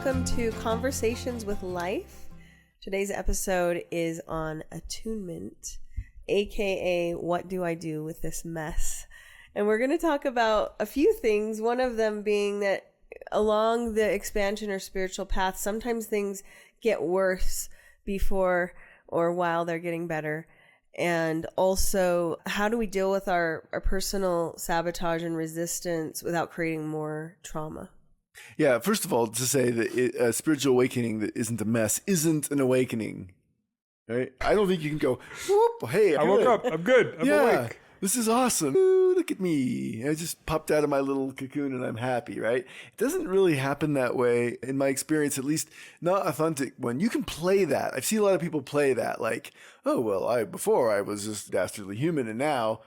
welcome to Conversations with Life. Today's episode is on attunement, aka what do I do with this mess? And we're going to talk about a few things, one of them being that along the expansion or spiritual path, sometimes things get worse before or while they're getting better. And also, how do we deal with our personal sabotage and resistance without creating more trauma? Yeah, first of all, to say that a spiritual awakening that isn't a mess isn't an awakening, right? I don't think you can go, whoop, hey, I woke up, I'm good, I'm awake. This is awesome. Ooh, look at me. I just popped out of my little cocoon and I'm happy, right? It doesn't really happen that way, in my experience, at least not authentic one. You can play that. I've seen a lot of people play that, like, oh, well, before I was just dastardly human and now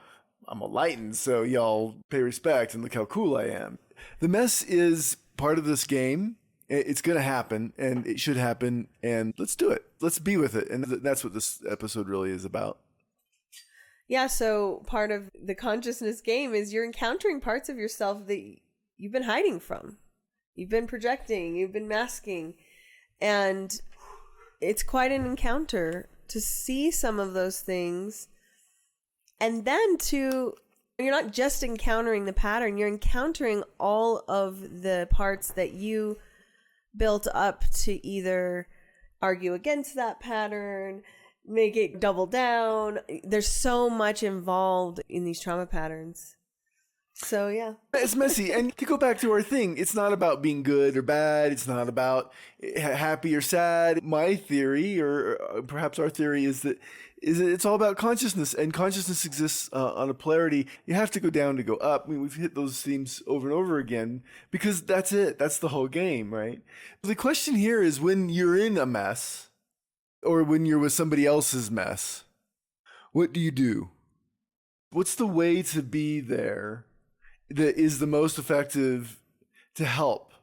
I'm enlightened, so y'all pay respect and look how cool I am. The mess is part of this game. It's going to happen and it should happen, and let's do it. Let's be with it. And that's what this episode really is about. Yeah, so part of the consciousness game is you're encountering parts of yourself that you've been hiding from. You've been projecting, you've been masking. And it's quite an encounter to see some of those things. And then you're not just encountering the pattern, you're encountering all of the parts that you built up to either argue against that pattern, make it double down. There's so much involved in these trauma patterns. So, yeah. It's messy. And to go back to our thing, it's not about being good or bad. It's not about happy or sad. My theory, or perhaps our theory, is that it's all about consciousness, and consciousness exists on a polarity. You have to go down to go up. I mean, we've hit those themes over and over again because that's it. That's the whole game, right? The question here is, when you're in a mess or when you're with somebody else's mess, what do you do? What's the way to be there that is the most effective to help,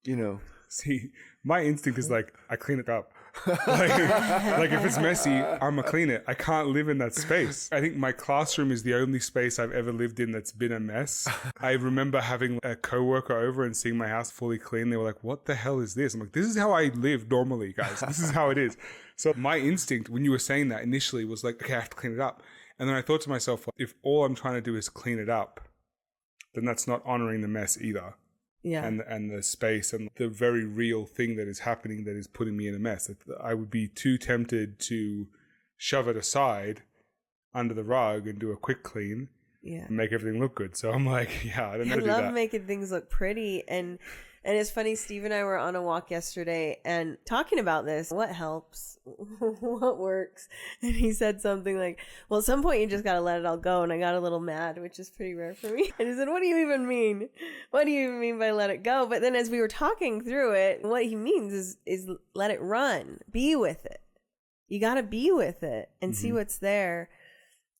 you know? See, my instinct is like, I clean it up. like if it's messy, I'm gonna clean it. I can't live in that space. I think my classroom is the only space I've ever lived in that's been a mess. I remember having a coworker over and seeing my house fully clean. They were like, what the hell is this? I'm like, this is how I live normally, guys. This is how it is. So my instinct when you were saying that initially was like, okay, I have to clean it up. And then I thought to myself, if all I'm trying to do is clean it up, then that's not honoring the mess either. Yeah. And the space and the very real thing that is happening that is putting me in a mess. I would be too tempted to shove it aside under the rug and do a quick clean and make everything look good. So I'm like, yeah, I don't know how to do that. I love making things look pretty. And it's funny, Steve and I were on a walk yesterday and talking about this. What helps? What works? And he said something like, well, at some point you just got to let it all go. And I got a little mad, which is pretty rare for me. And he said, what do you even mean? What do you even mean by let it go? But then as we were talking through it, what he means is let it run. Be with it. You got to be with it and see what's there.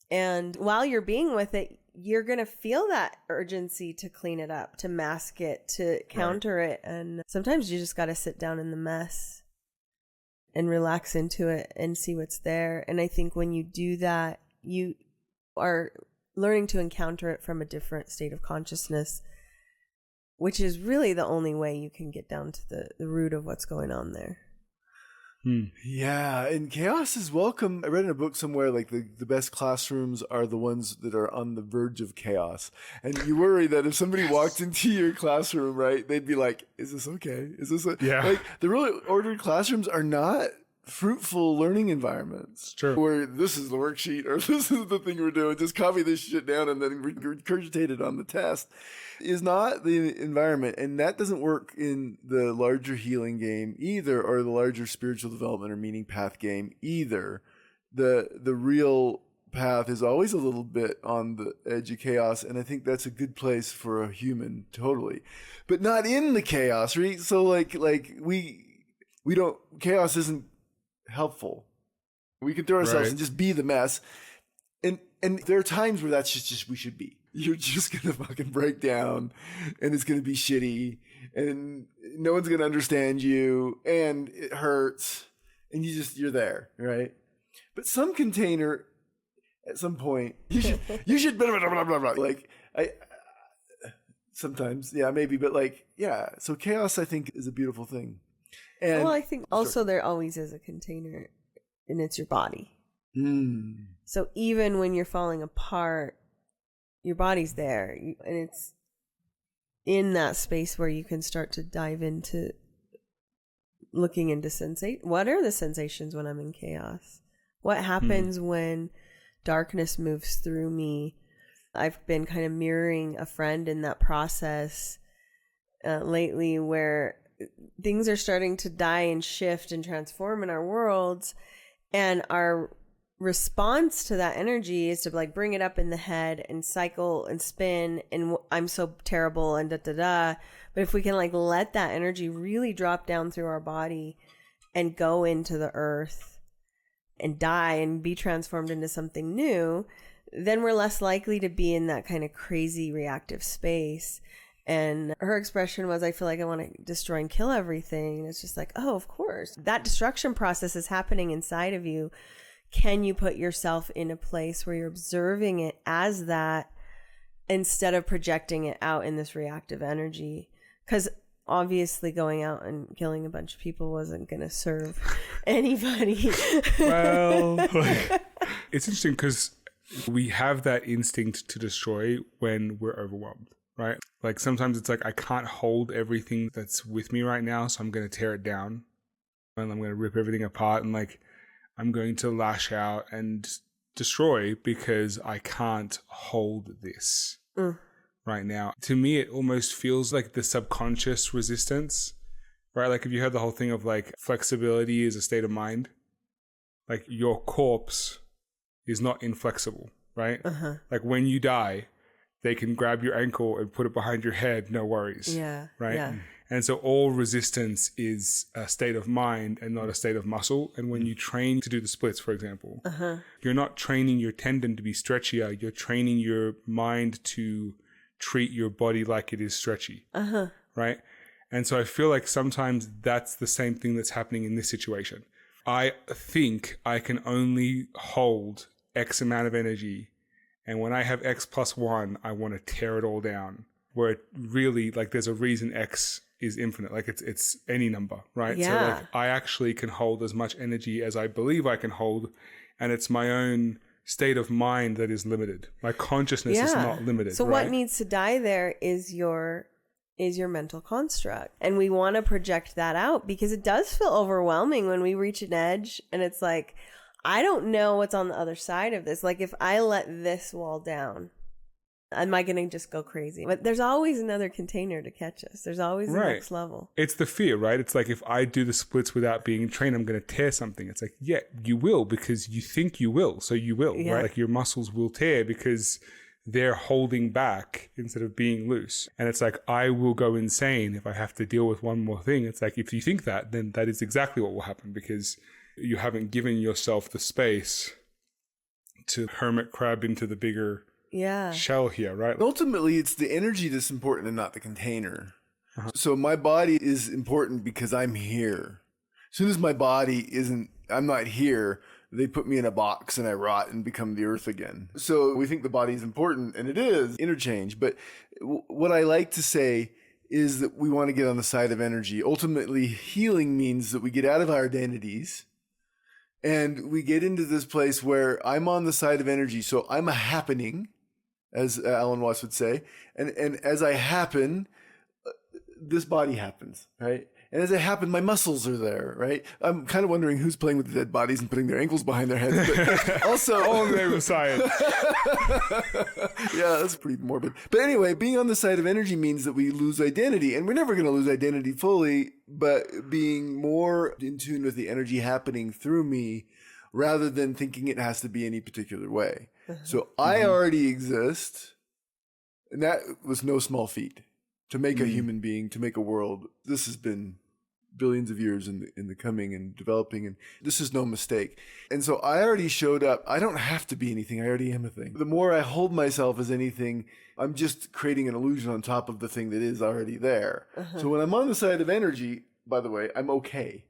And while you're being with it, you're going to feel that urgency to clean it up, to mask it, to counter it. And sometimes you just got to sit down in the mess and relax into it and see what's there. And I think when you do that, you are learning to encounter it from a different state of consciousness, which is really the only way you can get down to the root of what's going on there. Yeah, and chaos is welcome. I read in a book somewhere, like the best classrooms are the ones that are on the verge of chaos. And you worry that if somebody walked into your classroom, right, they'd be like, is this okay? Is this like the really ordered classrooms are not fruitful learning environments. True. Where this is the worksheet or this is the thing we're doing, just copy this shit down and then regurgitate it on the test, is not the environment. And that doesn't work in the larger healing game either, or the larger spiritual development or meaning path game either. The real path is always a little bit on the edge of chaos, and I think that's a good place for a human, totally. But not in the chaos, right? So like we don't, chaos isn't helpful. We can throw ourselves and just be the mess. And there are times where that's just we should be. You're just gonna fucking break down and it's gonna be shitty and no one's gonna understand you and it hurts and you're there, right? But some container at some point you should blah, blah, blah, blah, blah. Like sometimes, yeah, maybe, but like, yeah. So chaos, I think, is a beautiful thing. And well, I think also there always is a container, and it's your body. So even when you're falling apart, your body's there, and it's in that space where you can start to dive into looking into what are the sensations when I'm in chaos? What happens when darkness moves through me? I've been kind of mirroring a friend in that process lately, where things are starting to die and shift and transform in our worlds, and our response to that energy is to like bring it up in the head and cycle and spin and I'm so terrible and da da da. But if we can like let that energy really drop down through our body and go into the earth and die and be transformed into something new, then we're less likely to be in that kind of crazy reactive space. And her expression was, I feel like I want to destroy and kill everything. And it's just like, oh, of course. That destruction process is happening inside of you. Can you put yourself in a place where you're observing it as that instead of projecting it out in this reactive energy? Because obviously going out and killing a bunch of people wasn't going to serve anybody. Well, it's interesting because we have that instinct to destroy when we're overwhelmed, right? Like sometimes it's like, I can't hold everything that's with me right now, so I'm going to tear it down and I'm going to rip everything apart, and like I'm going to lash out and destroy because I can't hold this right now. To me, it almost feels like the subconscious resistance, right? Like if you heard the whole thing of like flexibility is a state of mind, like your corpse is not inflexible, right? Like when you die, they can grab your ankle and put it behind your head, no worries. Yeah. Right? Yeah. And so all resistance is a state of mind and not a state of muscle. And when you train to do the splits, for example, you're not training your tendon to be stretchier. You're training your mind to treat your body like it is stretchy. Right? And so I feel like sometimes that's the same thing that's happening in this situation. I think I can only hold X amount of energy. And when I have X plus 1, I want to tear it all down. Where it really, like, there's a reason X is infinite. Like, it's any number, right? Yeah. So, like, I actually can hold as much energy as I believe I can hold. And it's my own state of mind that is limited. My consciousness is not limited. So right? what needs to die there is your mental construct. And we want to project that out because it does feel overwhelming when we reach an edge and it's like, I don't know what's on the other side of this. Like if I let this wall down, am I going to just go crazy? But there's always another container to catch us. There's always the next level. It's the fear, right? It's like if I do the splits without being trained, I'm going to tear something. It's like, yeah, you will because you think you will. So you will, right? Like your muscles will tear because they're holding back instead of being loose. And it's like, I will go insane if I have to deal with one more thing. It's like, if you think that, then that is exactly what will happen because you haven't given yourself the space to hermit crab into the bigger shell here, right? Ultimately, it's the energy that's important and not the container. So my body is important because I'm here. As soon as my body I'm not here, they put me in a box and I rot and become the earth again. So we think the body is important, and it is, interchange. But what I like to say is that we want to get on the side of energy. Ultimately, healing means that we get out of our identities and we get into this place where I'm on the side of energy. So I'm a happening, as Alan Watts would say. And as I happen, this body happens, right? And as I happen, my muscles are there, right? I'm kind of wondering who's playing with the dead bodies and putting their ankles behind their heads. But also, all in the name of science. Yeah, that's pretty morbid. But anyway, being on the side of energy means that we lose identity, and we're never going to lose identity fully, but being more in tune with the energy happening through me rather than thinking it has to be any particular way. So I already exist, and that was no small feat. To make a human being, to make a world, this has been billions of years in the coming and developing, and this is no mistake. And so I already showed up. I don't have to be anything. I already am a thing. The more I hold myself as anything, I'm just creating an illusion on top of the thing that is already there. So when I'm on the side of energy, by the way, I'm okay.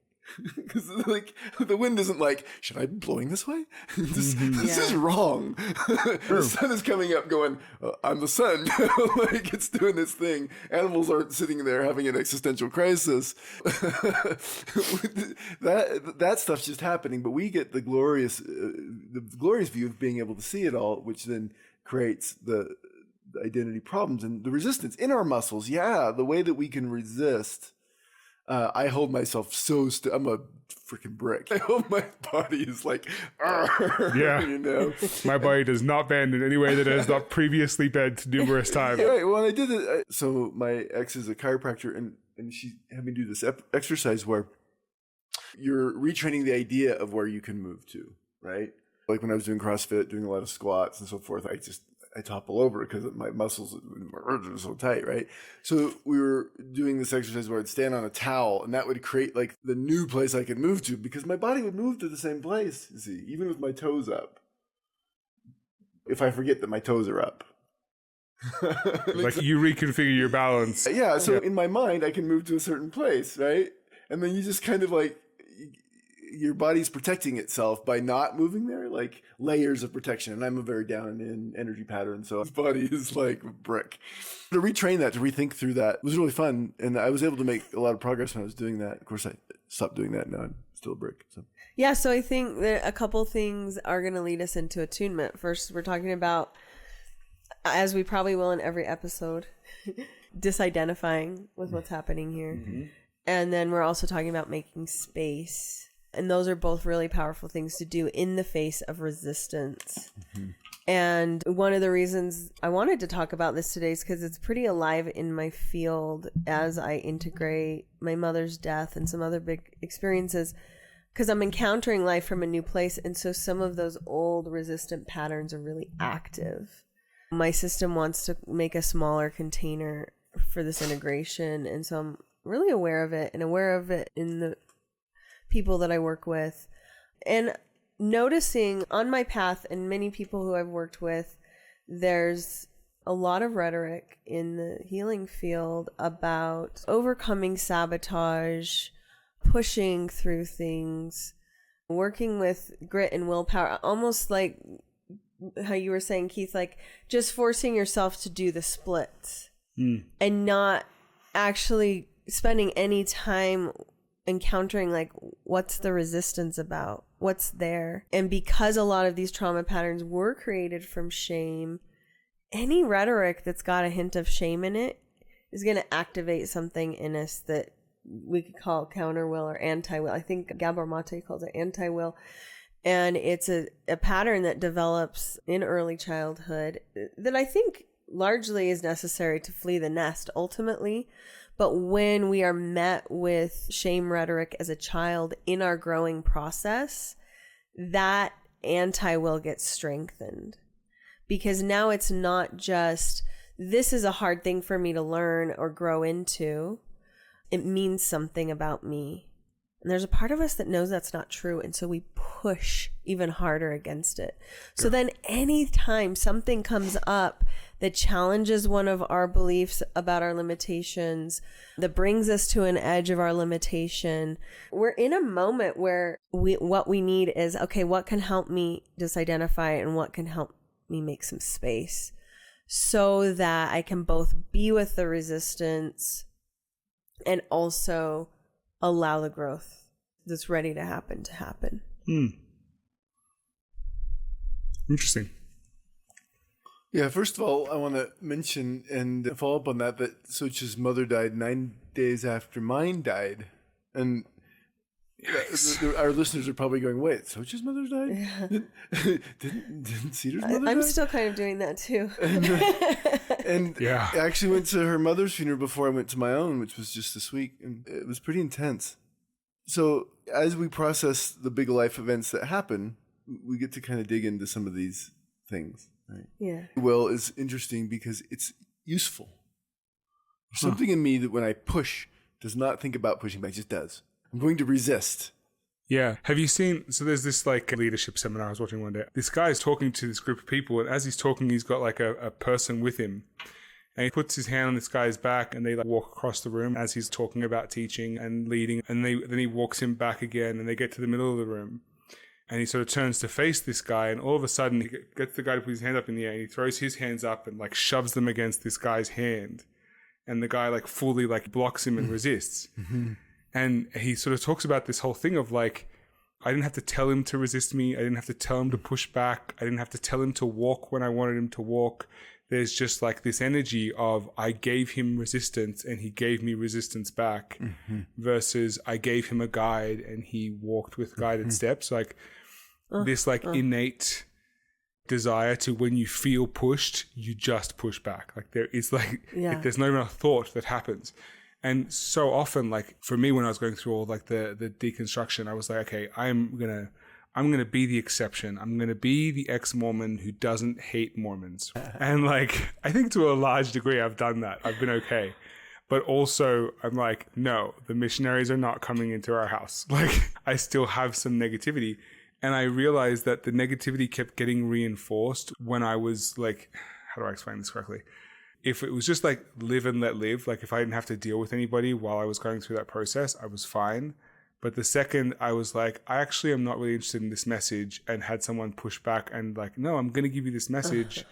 Because like the wind isn't like, should I be blowing this way? This is Yeah. wrong. The sun is coming up going, I'm the sun. Like it's doing this thing. Animals aren't sitting there having an existential crisis. that stuff's just happening, but we get the glorious view of being able to see it all, which then creates the identity problems and the resistance in our muscles. Yeah, the way that we can resist. I hold myself so still. I'm a freaking brick. I hold my body is like, Yeah. you know. My body does not bend in any way that it has not previously bent numerous times. Right. Well, I did it. So my ex is a chiropractor, and she had me do this exercise where you're retraining the idea of where you can move to, right? Like when I was doing CrossFit, doing a lot of squats and so forth, I topple over because my muscles are so tight, right? So we were doing this exercise where I'd stand on a towel, and that would create like the new place I could move to, because my body would move to the same place, you see, even with my toes up. If I forget that my toes are up. Like you reconfigure your balance. Yeah, so in my mind, I can move to a certain place, right? And then you just kind of like, your body's protecting itself by not moving there, like layers of protection. And I'm a very down and in energy pattern, so his body is like brick. To retrain that, to rethink through that was really fun. And I was able to make a lot of progress when I was doing that. Of course, I stopped doing that. Now I'm still a brick. So. Yeah, so I think that a couple things are going to lead us into attunement. First, we're talking about, as we probably will in every episode, disidentifying with what's happening here. Mm-hmm. And then we're also talking about making space. And those are both really powerful things to do in the face of resistance. Mm-hmm. And one of the reasons I wanted to talk about this today is because it's pretty alive in my field as I integrate my mother's death and some other big experiences, because I'm encountering life from a new place. And so some of those old resistant patterns are really active. My system wants to make a smaller container for this integration. And so I'm really aware of it, and aware of it in the people that I work with, and noticing on my path and many people who I've worked with, there's a lot of rhetoric in the healing field about overcoming sabotage, pushing through things, working with grit and willpower, almost like how you were saying, Keith, like just forcing yourself to do the splits and not actually spending any time encountering like what's the resistance about, what's there. And because a lot of these trauma patterns were created from shame, any rhetoric that's got a hint of shame in it is going to activate something in us that we could call counter will or anti-will. I think Gabor Mate calls it anti-will. And it's a pattern that develops in early childhood that I think largely is necessary to flee the nest ultimately. But when we are met with shame rhetoric as a child in our growing process, that anti-will gets strengthened. Because now it's not just, this is a hard thing for me to learn or grow into. It means something about me. And there's a part of us that knows that's not true. And so we push even harder against it. So then anytime something comes up that challenges one of our beliefs about our limitations, that brings us to an edge of our limitation, we're in a moment where what we need is, okay, what can help me disidentify and what can help me make some space so that I can both be with the resistance and also allow the growth that's ready to happen. Interesting. Yeah, first of all, I want to mention and follow up on that Socha's mother died 9 days after mine died. And our listeners are probably going, wait, Socha's mother died? Yeah. Didn't Cedar's mother I'm die? still kind of doing that too. And yeah. I actually went to her mother's funeral before I went to my own, which was just this week. And it was pretty intense. So as we process the big life events that happen, we get to kind of dig into some of these things. Right? Yeah. Will is interesting because it's useful. There's something in me that when I push does not think about pushing back, just does. I'm going to resist. Yeah. Have you seen, so there's this like leadership seminar I was watching one day. This guy is talking to this group of people, and as he's talking, he's got like a person with him. And he puts his hand on this guy's back and they like walk across the room as he's talking about teaching and leading. And then he walks him back again and they get to the middle of the room. And he sort of turns to face this guy, and all of a sudden he gets the guy to put his hand up in the air, and he throws his hands up and like shoves them against this guy's hand. And the guy like fully like blocks him and resists. And he sort of talks about this whole thing of like, I didn't have to tell him to resist me. I didn't have to tell him to push back. I didn't have to tell him to walk when I wanted him to walk. There's just like this energy of I gave him resistance and he gave me resistance back versus I gave him a guide and he walked with guided steps. Like this like innate desire to, when you feel pushed, you just push back. Like there is like, there's not even a thought that happens. And so often, like for me, when I was going through all like the deconstruction, I was like, okay, I'm gonna be the exception. I'm gonna be the ex-Mormon who doesn't hate Mormons. And like, I think to a large degree, I've done that. I've been okay. But also, I'm like, no, the missionaries are not coming into our house. Like, I still have some negativity. And I realized that the negativity kept getting reinforced when I was like, how do I explain this correctly? If it was just like live and let live, like if I didn't have to deal with anybody while I was going through that process, I was fine. But the second I was like, I actually am not really interested in this message, and had someone push back and like, no, I'm going to give you this message.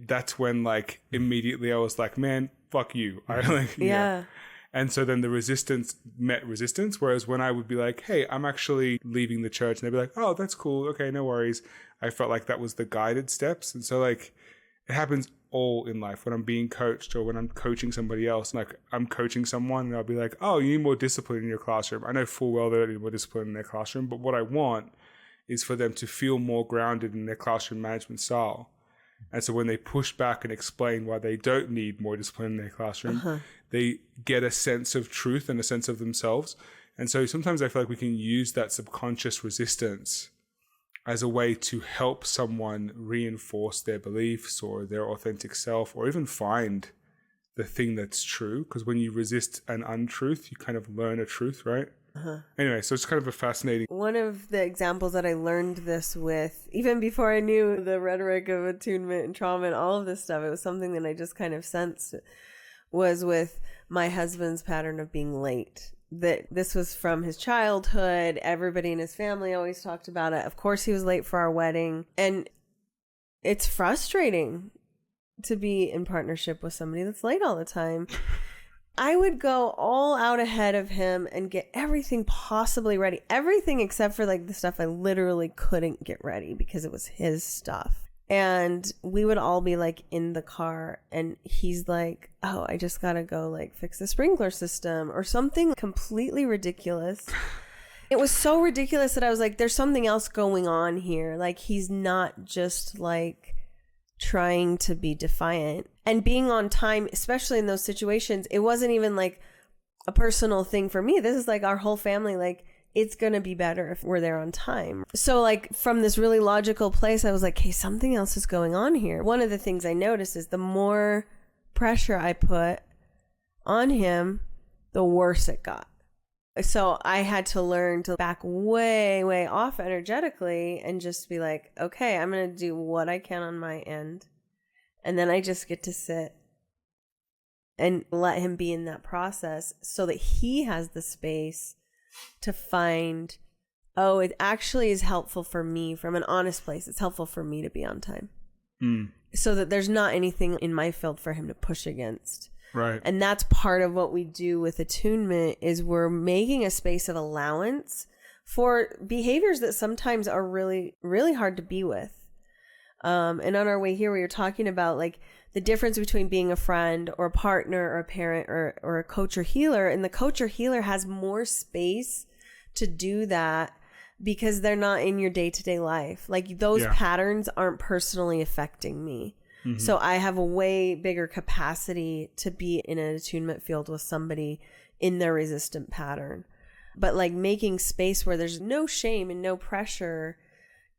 That's when like immediately I was like, man, fuck you. I like, And so then the resistance met resistance. Whereas when I would be like, hey, I'm actually leaving the church, and they'd be like, oh, that's cool. Okay, no worries. I felt like that was the guided steps. And so like it happens all in life when I'm being coached or when I'm coaching somebody else. Like I'm coaching someone and I'll be like, oh, you need more discipline in your classroom. I know full well they don't need more discipline in their classroom, but what I want is for them to feel more grounded in their classroom management style. And so when they push back and explain why they don't need more discipline in their classroom, they get a sense of truth and a sense of themselves. And so sometimes I feel like we can use that subconscious resistance as a way to help someone reinforce their beliefs or their authentic self, or even find the thing that's true. Because when you resist an untruth, you kind of learn a truth, right? Anyway, so it's kind of a fascinating... One of the examples that I learned this with, even before I knew the rhetoric of attunement and trauma and all of this stuff, it was something that I just kind of sensed, was with my husband's pattern of being late. That this was from his childhood. Everybody in his family always talked about it. Of course, he was late for our wedding. And it's frustrating to be in partnership with somebody that's late all the time. I would go all out ahead of him and get everything possibly ready. Everything except for like the stuff I literally couldn't get ready because it was his stuff. And we would all be like in the car and he's like, oh, I just gotta go like fix the sprinkler system or something completely ridiculous. It was so ridiculous that I was like, there's something else going on here. Like he's not just like trying to be defiant. And being on time, especially in those situations, it wasn't even like a personal thing for me. This is like our whole family, like it's going to be better if we're there on time. So like from this really logical place, I was like, hey, something else is going on here. One of the things I noticed is the more pressure I put on him, the worse it got. So I had to learn to back way, way off energetically and just be like, okay, I'm going to do what I can on my end. And then I just get to sit and let him be in that process so that he has the space to find, oh, it actually is helpful for me from an honest place. It's helpful for me to be on time. So that there's not anything in my field for him to push against. Right. And that's part of what we do with attunement is we're making a space of allowance for behaviors that sometimes are really, really hard to be with. And on our way here, we were talking about like the difference between being a friend or a partner or a parent or a coach or healer. And the coach or healer has more space to do that because they're not in your day-to-day life. Like those patterns aren't personally affecting me. So I have a way bigger capacity to be in an attunement field with somebody in their resistant pattern. But like making space where there's no shame and no pressure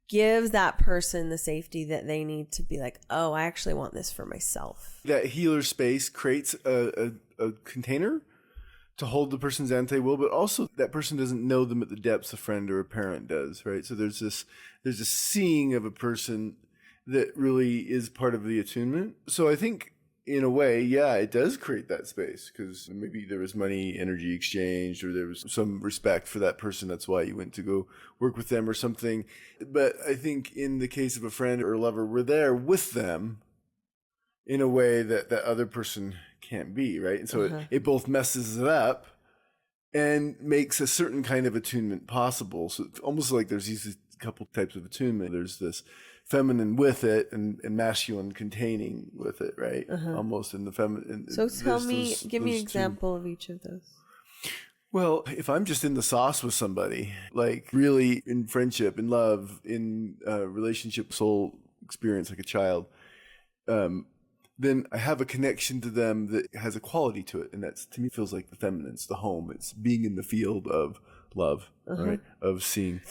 gives that person the safety that they need to be like, oh, I actually want this for myself. That healer space creates a container to hold the person's anti-will, but also that person doesn't know them at the depths a friend or a parent does, right? So there's this seeing of a person that really is part of the attunement. So I think in a way, yeah, it does create that space because maybe there was money, energy exchanged, or there was some respect for that person. That's why you went to go work with them or something. But I think in the case of a friend or a lover, we're there with them in a way that that other person can't be, right? And so it both messes it up and makes a certain kind of attunement possible. So it's almost like there's these couple types of attunement. There's this feminine with it and masculine containing with it, right? Almost in the feminine. So give me an example of each of those. Well, if I'm just in the sauce with somebody, like really in friendship, in love, in relationship, soul experience, like a child, then I have a connection to them that has a quality to it. And that's, to me, feels like the feminine. It's the home. It's being in the field of love, right? Of seeing.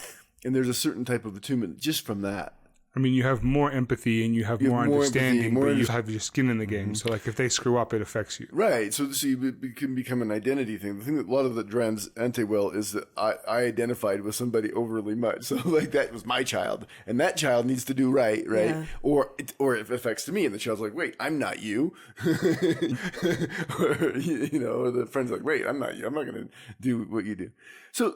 And there's a certain type of attunement just from that. I mean, you have more empathy and you have more understanding, but you have your skin in the game. So, like, if they screw up, it affects you. Right. So it can become an identity thing. The thing that a lot of that drives anti-well is that I identified with somebody overly much. So, like, that was my child, and that child needs to do right? Yeah. Or it affects me, and the child's like, wait, I'm not you. Or, or the friend's like, wait, I'm not you. I'm not going to do what you do.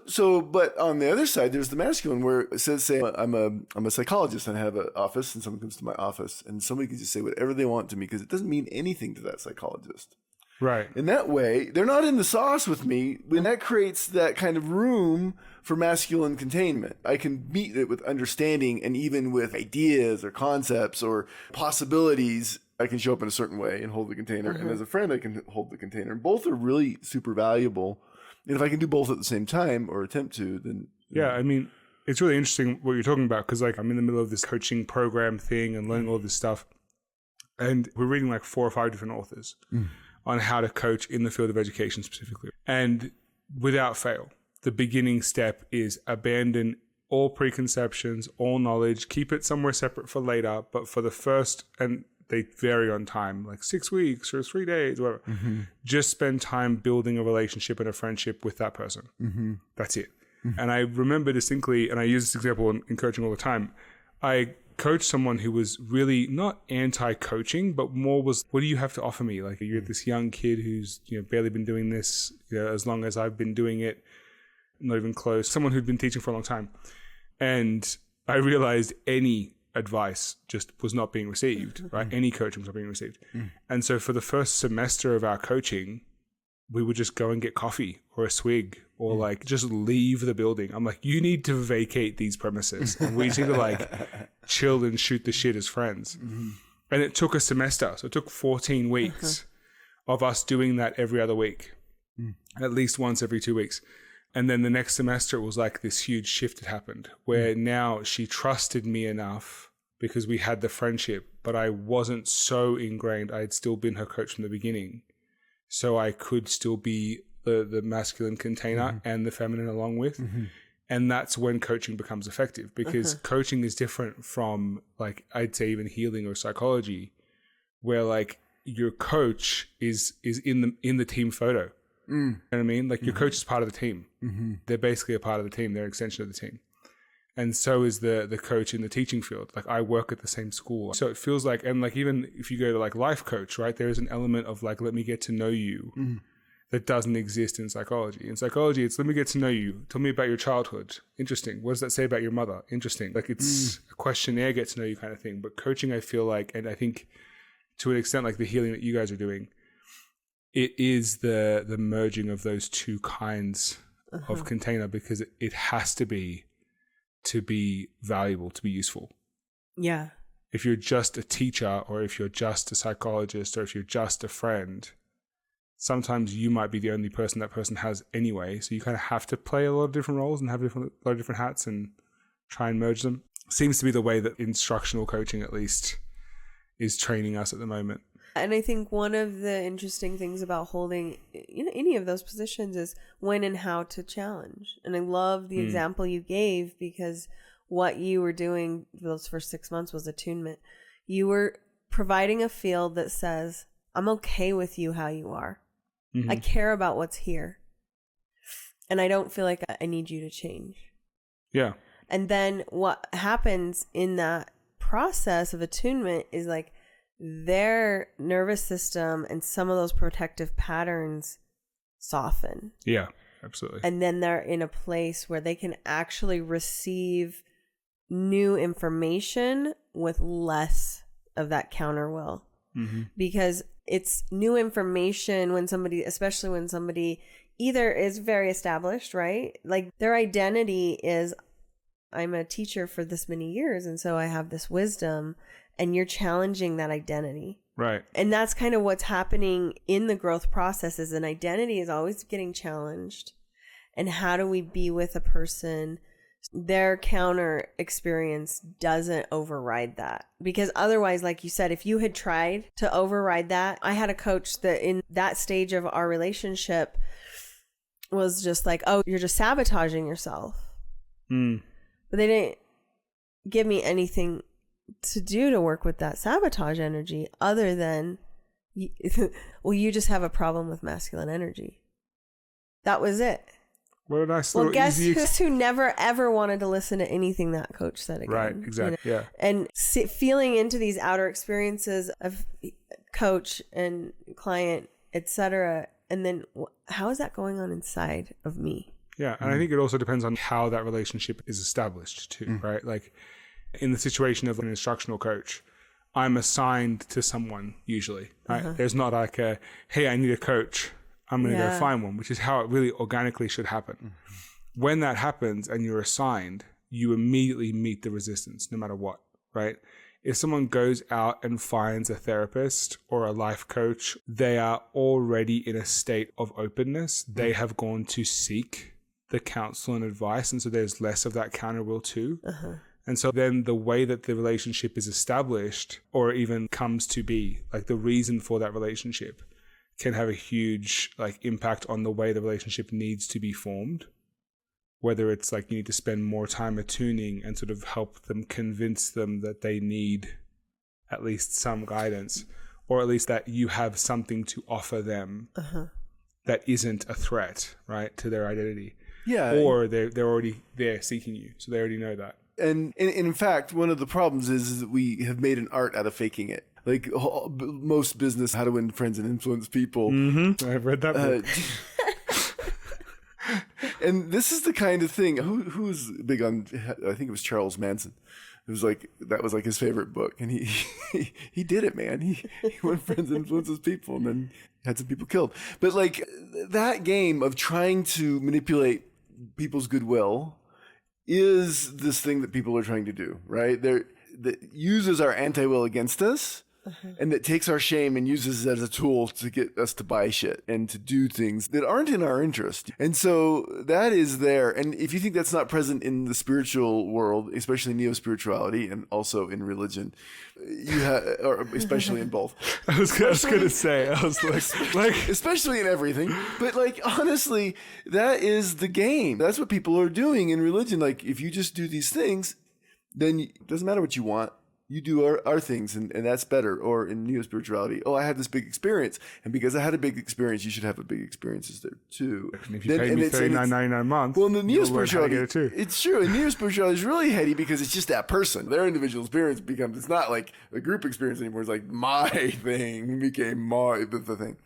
So, but on the other side, there's the masculine where it says, say, I'm a psychologist and I have an office, and someone comes to my office, and somebody can just say whatever they want to me because it doesn't mean anything to that psychologist. Right. In that way, they're not in the sauce with me, and that creates that kind of room for masculine containment. I can meet it with understanding and even with ideas or concepts or possibilities. I can show up in a certain way and hold the container. And as a friend, I can hold the container. And both are really super valuable. And if I can do both at the same time or attempt to, then... Yeah, I mean, it's really interesting what you're talking about because, like, I'm in the middle of this coaching program thing and learning all this stuff. And we're reading like 4 or 5 different authors on how to coach in the field of education specifically. And without fail, the beginning step is abandon all preconceptions, all knowledge, keep it somewhere separate for later. But for the first... and they vary on time, like 6 weeks or 3 days, whatever. Just spend time building a relationship and a friendship with that person. That's it. And I remember distinctly, and I use this example in coaching all the time, I coached someone who was really not anti-coaching, but more was, what do you have to offer me? Like, you're this young kid who's barely been doing this as long as I've been doing it, not even close. Someone who'd been teaching for a long time. And I realized any advice just was not being received, right? Any coaching was not being received. And so for the first semester of our coaching, we would just go and get coffee or a swig or like just leave the building. I'm like, you need to vacate these premises and we just need to like chill and shoot the shit as friends. And it took a semester. So it took 14 weeks of us doing that every other week, at least once every 2 weeks. And then the next semester, it was like this huge shift had happened where now she trusted me enough because we had the friendship, but I wasn't so ingrained. I had still been her coach from the beginning. So I could still be the masculine container and the feminine along with. And that's when coaching becomes effective because coaching is different from, like, I'd say even healing or psychology, where like your coach is in the team photo. You know what I mean? Like your coach is part of the team. They're basically a part of the team. They're an extension of the team. And so is the coach in the teaching field. Like I work at the same school. So it feels like, and like even if you go to like life coach, right? There is an element of like, let me get to know you that doesn't exist in psychology. In psychology, it's let me get to know you. Tell me about your childhood. Interesting. What does that say about your mother? Interesting. Like it's a questionnaire, get to know you kind of thing. But coaching, I feel like, and I think to an extent like the healing that you guys are doing, it is the merging of those two kinds of container because it has to be valuable, to be useful. Yeah. If you're just a teacher or if you're just a psychologist or if you're just a friend, sometimes you might be the only person that person has anyway. So you kind of have to play a lot of different roles and have a lot of different hats and try and merge them. Seems to be the way that instructional coaching at least is training us at the moment. And I think one of the interesting things about holding any of those positions is when and how to challenge. And I love the example you gave because what you were doing those first 6 months was attunement. You were providing a field that says, I'm okay with you how you are. I care about what's here. And I don't feel like I need you to change. Yeah. And then what happens in that process of attunement is like, their nervous system and some of those protective patterns soften. Yeah, absolutely. And then they're in a place where they can actually receive new information with less of that counter will. Mm-hmm. Because it's new information when somebody, especially when somebody either is very established, right? Like their identity is, I'm a teacher for this many years, and so I have this wisdom, and you're challenging that identity. Right. And that's kind of what's happening in the growth process, is an identity is always getting challenged. And how do we be with a person? Their counter experience doesn't override that. Because otherwise, like you said, if you had tried to override that, I had a coach that in that stage of our relationship was just like, oh, you're just sabotaging yourself. Mm. But they didn't give me anything to do to work with that sabotage energy other than, well, you just have a problem with masculine energy. That was it. What a nice Well, little guess easy... who never ever wanted to listen to anything that coach said again. Right, exactly, you know? yeah. And feeling into these outer experiences of coach and client, etc. And then how is that going on inside of me? Yeah, and I think it also depends on how that relationship is established too, right? Like in the situation of an instructional coach, I'm assigned to someone usually, right? There's not like a, hey, I need a coach, I'm going to go find one, which is how it really organically should happen. When that happens and you're assigned, you immediately meet the resistance no matter what, right? If someone goes out and finds a therapist or a life coach, they are already in a state of openness. They have gone to seek the counsel and advice, and so there's less of that counter will too. And so then the way that the relationship is established or even comes to be, like the reason for that relationship, can have a huge like impact on the way the relationship needs to be formed. Whether it's like you need to spend more time attuning and sort of help them, convince them that they need at least some guidance, or at least that you have something to offer them that isn't a threat, right, to their identity. Yeah. Or they're already there seeking you, so they already know that. And in fact, one of the problems is that we have made an art out of faking it. Like most business, how to win friends and influence people. I've read that book. And this is the kind of thing, who's big on, I think it was Charles Manson. It was like, that was like his favorite book. And he did it, man. He won friends and influences people and then had some people killed. But like that game of trying to manipulate people's goodwill is this thing that people are trying to do, right? That uses our anti-will against us. And that takes our shame and uses it as a tool to get us to buy shit and to do things that aren't in our interest. And so that is there. And if you think that's not present in the spiritual world, especially neo-spirituality and also in religion, or especially in both. I was going to say, I was like, especially in everything. But like, honestly, that is the game. That's what people are doing in religion. Like, if you just do these things, then it doesn't matter what you want. You do our things, and that's better. Or in neo-spirituality, I had this big experience, and because I had a big experience, you should have a big experiences there too. And if you pay me $39.99 a month, well, in the neo-spirituality, it's true. And neo-spirituality is really heady because it's just that person. Their individual experience becomes, it's not like a group experience anymore. It's like my thing became the thing.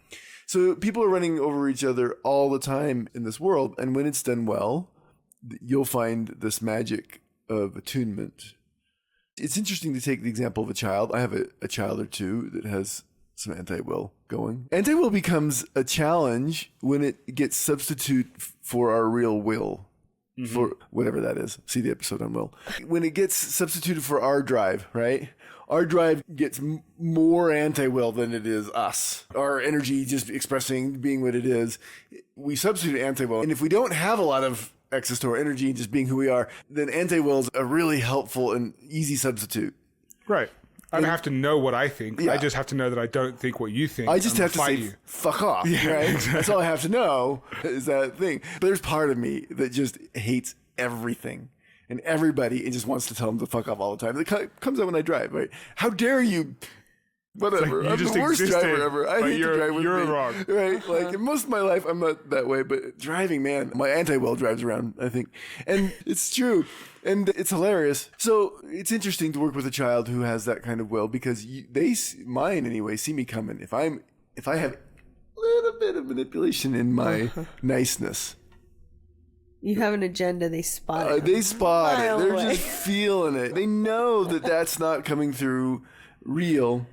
So people are running over each other all the time in this world, and when it's done well, you'll find this magic of attunement. It's interesting to take the example of a child. I have a child or two that has some anti-will going. Anti-will becomes a challenge when it gets substitute for our real will, for whatever that is. See the episode on will. When it gets substituted for our drive, right? Our drive gets more anti-will than it is us. Our energy just expressing, being what it is. We substitute anti-will. And if we don't have a lot of access to our energy and just being who we are, then anti-will is a really helpful and easy substitute. Right. I don't have to know what I think. Yeah. I just have to know that I don't think what you think. I just have to say, you. fuck off, right? Exactly. That's all I have to know is that thing. But there's part of me that just hates everything and everybody and just wants to tell them to fuck off all the time. It comes out when I drive, right? How dare you whatever. Like you I'm just the worst existed, driver ever. I but hate to drive with you're me. wrong. Right? Like in most of my life, I'm not that way, but driving, man, my anti-will drives around, I think. And it's true. And it's hilarious. So it's interesting to work with a child who has that kind of will because mine anyway, see me coming. If I have a little bit of manipulation in my niceness. You have an agenda, they spot it. They spot it. They're away. just feeling it. They know that that's not coming through real.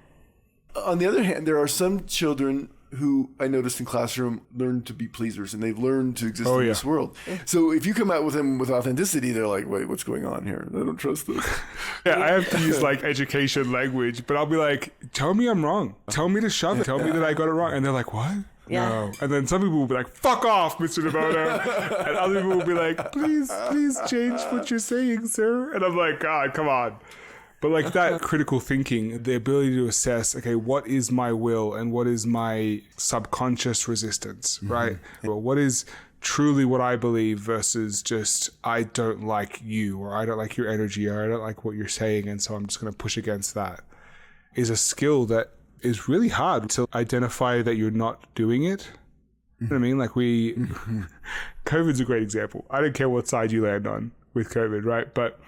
On the other hand, there are some children who I noticed in classroom learn to be pleasers and they've learned to exist in this world. So if you come out with them with authenticity, they're like, wait, what's going on here? I don't trust this. Yeah, I have to use like education language, but I'll be like, tell me I'm wrong. Tell me to shove it. Tell me that I got it wrong. And they're like, what? Yeah. No. And then some people will be like, fuck off, Mr. Devoto. And other people will be like, please change what you're saying, sir. And I'm like, God, come on. But like that critical thinking, the ability to assess, okay, what is my will and what is my subconscious resistance, right? Well, what is truly what I believe versus just, I don't like you or I don't like your energy or I don't like what you're saying. And so I'm just going to push against that is a skill that is really hard to identify that you're not doing it. You know what I mean? Like COVID's a great example. I don't care what side you land on with COVID, right? But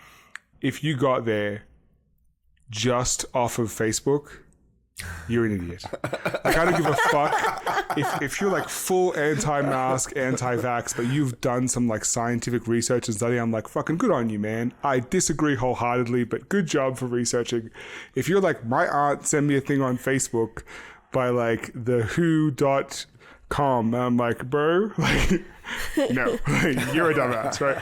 if you got there just off of Facebook, you're an idiot. Like, I don't give a fuck if you're like full anti-mask, anti-vax, but you've done some like scientific research and study. I'm like, fucking good on you, man. I disagree wholeheartedly, but good job for researching. If you're like, my aunt sent me a thing on Facebook by like the who.com, I'm like, bro, like, no, like, you're a dumbass, right?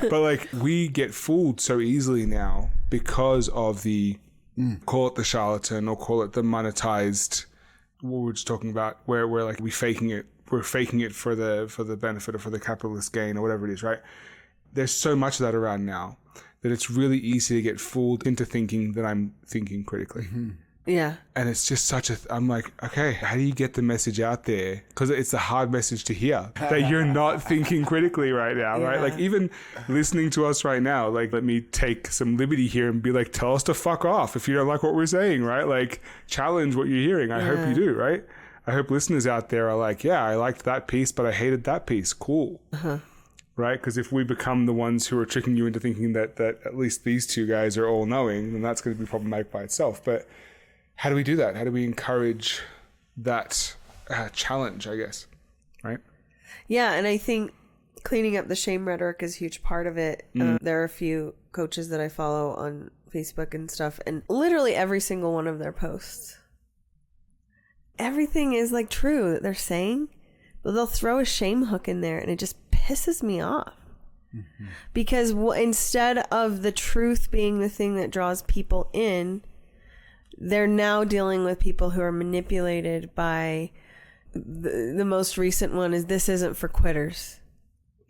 But like, we get fooled so easily now because of the call it the charlatan or call it the monetized, what we're just talking about, where we're like, we're faking it for the benefit or for the capitalist gain or whatever it is, right? There's so much of that around now that it's really easy to get fooled into thinking that I'm thinking critically. Yeah. And it's just I'm like, okay, how do you get the message out there? Because it's a hard message to hear that you're not thinking critically right now, right? Like even listening to us right now, like let me take some liberty here and be like, tell us to fuck off if you don't like what we're saying, right? Like challenge what you're hearing. I hope you do, right? I hope listeners out there are like, yeah, I liked that piece, but I hated that piece. Cool. Right? Because if we become the ones who are tricking you into thinking that at least these two guys are all knowing, then that's going to be problematic by itself. But how do we do that? How do we encourage that challenge, I guess, right? Yeah, and I think cleaning up the shame rhetoric is a huge part of it. There are a few coaches that I follow on Facebook and stuff, and literally every single one of their posts, everything is like true that they're saying, but they'll throw a shame hook in there, and it just pisses me off. Because instead of the truth being the thing that draws people in, they're now dealing with people who are manipulated by the most recent one is this isn't for quitters.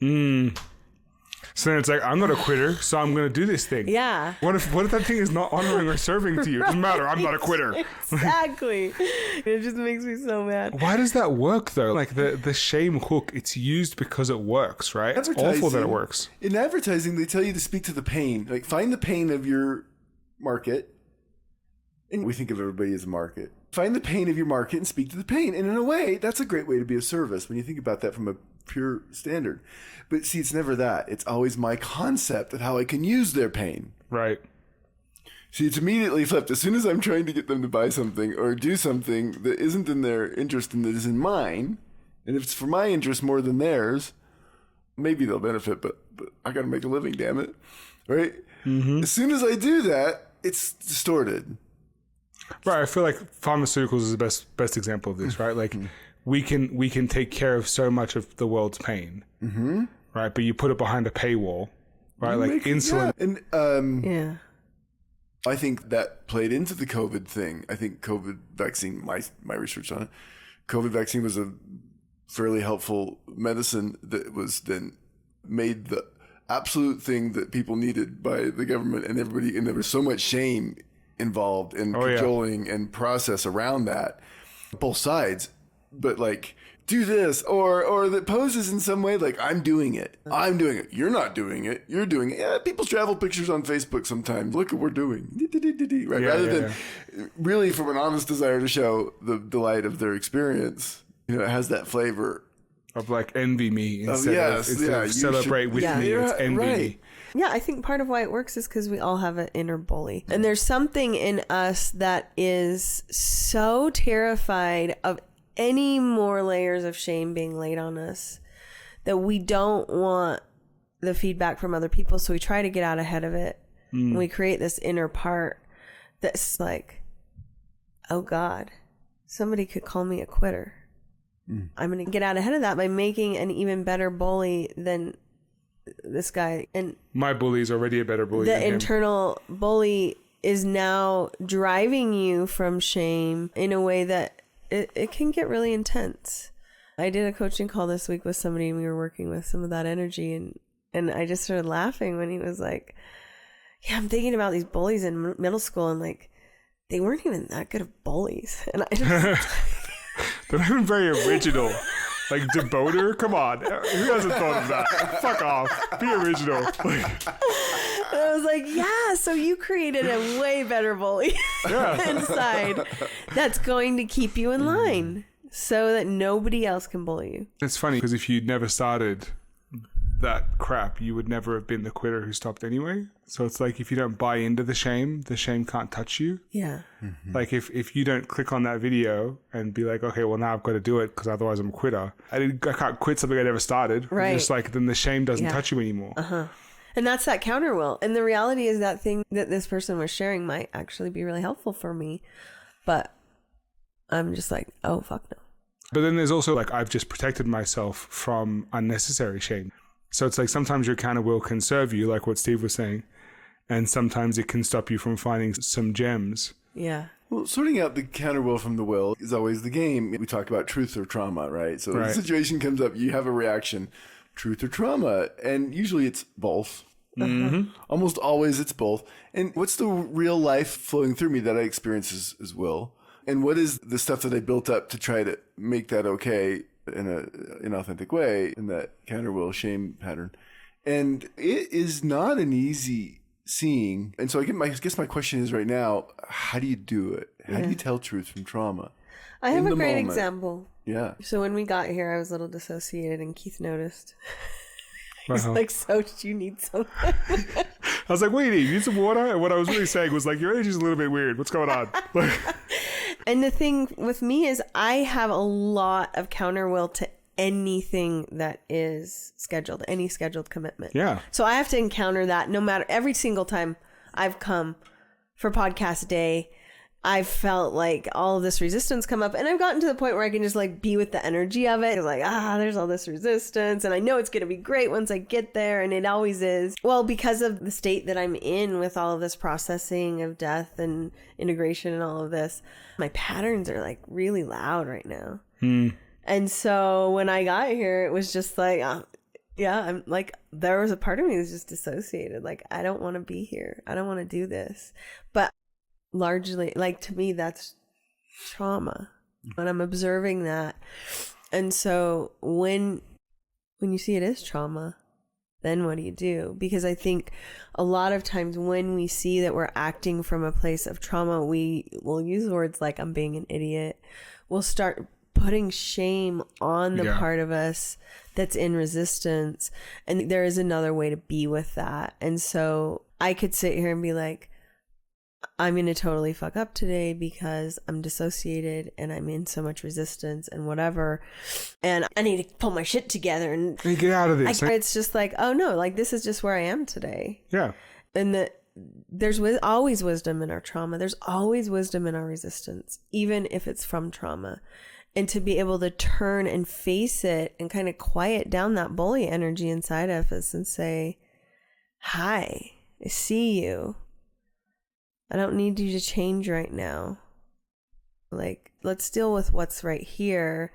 So then it's like, I'm not a quitter, so I'm going to do this thing. Yeah. What if that thing is not honoring or serving to you? It doesn't matter. I'm not a quitter. Exactly. It just makes me so mad. Why does that work though? Like the shame hook, it's used because it works, right? It's awful that it works. In advertising, they tell you to speak to the pain. Like find the pain of your market. And we think of everybody as a market. Find the pain of your market and speak to the pain. And in a way, that's a great way to be of service when you think about that from a pure standard. But see, it's never that. It's always my concept of how I can use their pain. Right. See, it's immediately flipped. As soon as I'm trying to get them to buy something or do something that isn't in their interest and that is in mine, and if it's for my interest more than theirs, maybe they'll benefit, but I got to make a living, damn it. Right? As soon as I do that, it's distorted. Right, I feel like pharmaceuticals is the best example of this, right? Like we can take care of so much of the world's pain, right? But you put it behind a paywall, right? Like insulin. Yeah. And I think that played into the COVID thing. I think COVID vaccine, my research on it, COVID vaccine was a fairly helpful medicine that was then made the absolute thing that people needed by the government and everybody, and there was so much shame involved in controlling and process around that, both sides. but like, do this, or that poses in some way like, I'm doing it. I'm doing it. You're not doing it. You're doing it. Yeah, people travel pictures on Facebook sometimes. Look at what we're doing. Right? Rather than really from an honest desire to show the delight of their experience. You know, it has that flavor. Of like, envy me instead of celebrate with me. It's envy me. Yeah, I think part of why it works is because we all have an inner bully. And there's something in us that is so terrified of any more layers of shame being laid on us that we don't want the feedback from other people. So we try to get out ahead of it. And we create this inner part that's like, oh God, somebody could call me a quitter. I'm going to get out ahead of that by making an even better bully than this guy. And my bully is already a better bully than him. The internal bully is now driving you from shame in a way that it can get really intense. I did a coaching call this week with somebody and we were working with some of that energy and I just started laughing when he was like, yeah, I'm thinking about these bullies in middle school and like, they weren't even that good of bullies. And I just... They're not even very original. Like, DeBoder? Come on. Who hasn't thought of that? Fuck off. Be original. And I was like, yeah, so you created a way better bully inside that's going to keep you in line so that nobody else can bully you. It's funny because if you'd never started that crap, you would never have been the quitter who stopped anyway. So it's like if you don't buy into the shame can't touch you. Yeah. Like if you don't click on that video and be like, okay, well now I've got to do it because otherwise I'm a quitter. I can't quit something I never started. Right. Just like then the shame doesn't touch you anymore. And that's that counter will. And the reality is that thing that this person was sharing might actually be really helpful for me. But I'm just like, oh, fuck no. But then there's also like, I've just protected myself from unnecessary shame. So it's like sometimes your counter will can serve you, like what Steve was saying. And sometimes it can stop you from finding some gems. Yeah. Well, sorting out the counter will from the will is always the game. We talk about truth or trauma, right? So the situation comes up, you have a reaction, truth or trauma. And usually it's both. Almost always it's both. And what's the real life flowing through me that I experience as will? And what is the stuff that I built up to try to make that okay in an authentic way in that counter will shame pattern? And it is not an easy seeing. And so I guess my question is right now, how do you do it? How do you tell truth from trauma? I have a great example. Yeah. So when we got here, I was a little dissociated and Keith noticed. He's like, so did you need something? I was like, wait, you need some water? And what I was really saying was like, your energy's a little bit weird. What's going on? And the thing with me is I have a lot of counter will to anything that is scheduled, any scheduled commitment. Yeah. So I have to encounter that no matter, every single time I've come for podcast day, I've felt like all of this resistance come up and I've gotten to the point where I can just like be with the energy of it. It's like, there's all this resistance and I know it's going to be great once I get there. And it always is. Well, because of the state that I'm in with all of this processing of death and integration and all of this, my patterns are like really loud right now. And so when I got here, it was just like, I'm like, there was a part of me that was just dissociated. Like, I don't want to be here. I don't want to do this. But largely, like, to me, that's trauma. And I'm observing that. And so when you see it as trauma, then what do you do? Because I think a lot of times when we see that we're acting from a place of trauma, we will use words like, I'm being an idiot. We'll start putting shame on the part of us that's in resistance. And there is another way to be with that. And so I could sit here and be like, I'm going to totally fuck up today because I'm dissociated and I'm in so much resistance and whatever. And I need to pull my shit together and get out of this. It's just like, oh no, like this is just where I am today. Yeah. And there's always wisdom in our trauma. There's always wisdom in our resistance, even if it's from trauma. And to be able to turn and face it and kind of quiet down that bully energy inside of us and say, hi, I see you. I don't need you to change right now. Like, let's deal with what's right here.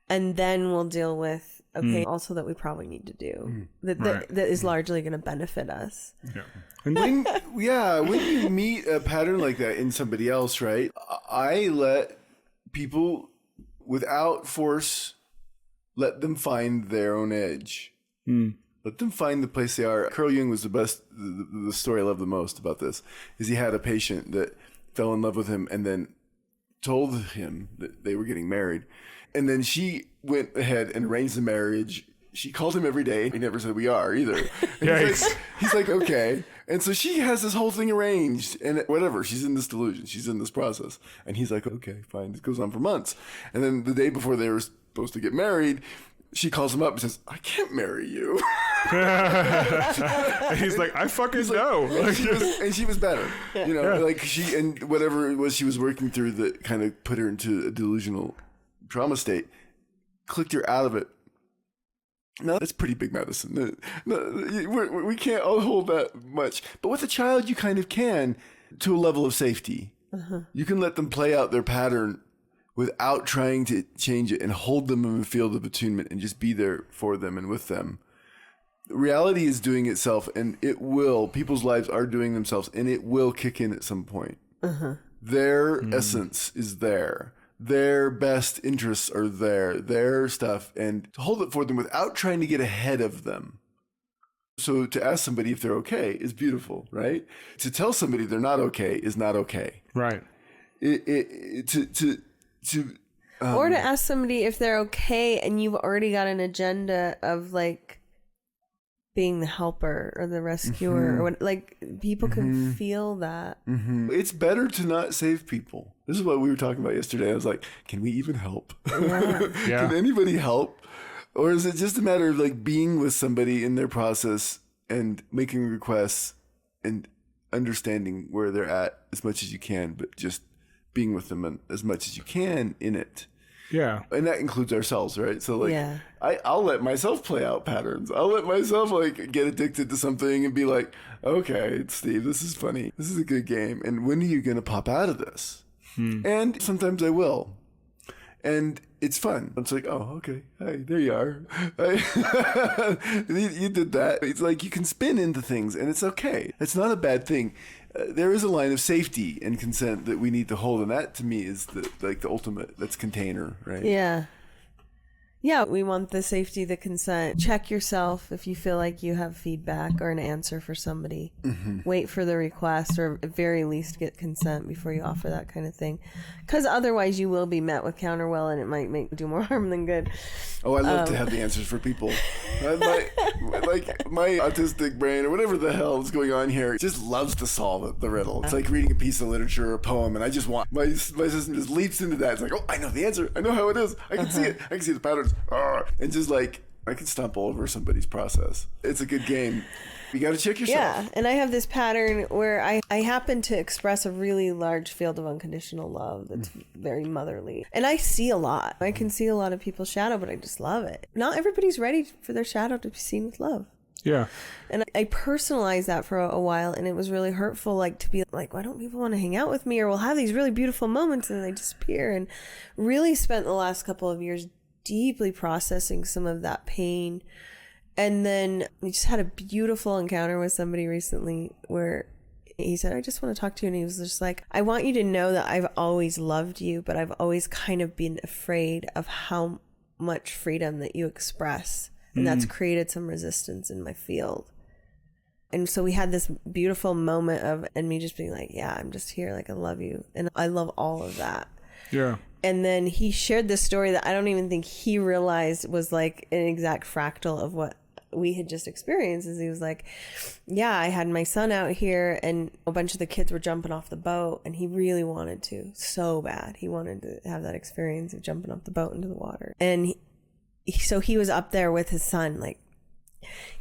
And then we'll deal with, also that we probably need to do. That is largely going to benefit us. Yeah. When you meet a pattern like that in somebody else, right? I let people without force, let them find their own edge. Let them find the place they are. Carl Jung was the story I love the most about this is he had a patient that fell in love with him and then told him that they were getting married. And then she went ahead and arranged the marriage. She called him every day. He never said we are either. He's like, okay. And so she has this whole thing arranged and whatever. She's in this delusion. She's in this process. And he's like, okay, fine. It goes on for months. And then the day before they were supposed to get married, she calls him up and says, I can't marry you. And he's like, I fucking know. And she was better. You know, like she, and whatever it was she was working through that kind of put her into a delusional trauma state, clicked her out of it. No, that's pretty big medicine. No, we can't all hold that much. But with a child, you kind of can to a level of safety. You can let them play out their pattern without trying to change it and hold them in the field of attunement and just be there for them and with them. Reality is doing itself, and it will. People's lives are doing themselves, and it will kick in at some point. Their essence is there. Their best interests are there. Their stuff, and to hold it for them without trying to get ahead of them. So to ask somebody if they're okay is beautiful, right? To tell somebody they're not okay is not okay. Right. Or to ask somebody if they're okay and you've already got an agenda of like being the helper or the rescuer or what, like people can feel that. It's better to not save people. This is what we were talking about yesterday. I was like, can we even help? Can anybody help? Or is it just a matter of like being with somebody in their process and making requests and understanding where they're at as much as you can, but just being with them as much as you can in it. Yeah. And that includes ourselves, right? So like, I'll let myself play out patterns. I'll let myself like get addicted to something and be like, okay, Steve, this is funny. This is a good game. And when are you going to pop out of this? And sometimes I will. And it's fun. It's like, oh, okay. Hey, there you are. You did that. It's like you can spin into things and it's okay. It's not a bad thing. There is a line of safety and consent that we need to hold. And that to me is the ultimate, that's container, right? Yeah. Yeah, we want the safety, the consent. Check yourself if you feel like you have feedback or an answer for somebody. Wait for the request, or at very least get consent before you offer that kind of thing. Because otherwise you will be met with counterwill and it might do more harm than good. Oh, I love to have the answers for people. My autistic brain or whatever the hell is going on here just loves to solve the riddle. It's like reading a piece of literature or a poem, and I just want, my system just leaps into that. It's like, oh, I know the answer. I know how it is. I can see it. I can see the patterns. And just like, I can stomp all over somebody's process. It's a good game. You got to check yourself. Yeah, and I have this pattern where I happen to express a really large field of unconditional love that's very motherly. And I see a lot. I can see a lot of people's shadow, but I just love it. Not everybody's ready for their shadow to be seen with love. Yeah. And I personalized that for a while, and it was really hurtful, like to be like, why don't people want to hang out with me? Or we'll have these really beautiful moments and then they disappear. And really spent the last couple of years deeply processing some of that pain. And then we just had a beautiful encounter with somebody recently where he said, I just want to talk to you. And he was just like, I want you to know that I've always loved you, but I've always kind of been afraid of how much freedom that you express. And that's created some resistance in my field. And so we had this beautiful moment of, and me just being like, yeah, I'm just here. Like, I love you. And I love all of that. Yeah. And then he shared this story that I don't even think he realized was like an exact fractal of what we had just experienced. Is he was like, yeah, I had my son out here and a bunch of the kids were jumping off the boat, and he really wanted to so bad. He wanted to have that experience of jumping off the boat into the water. And so he was up there with his son, like,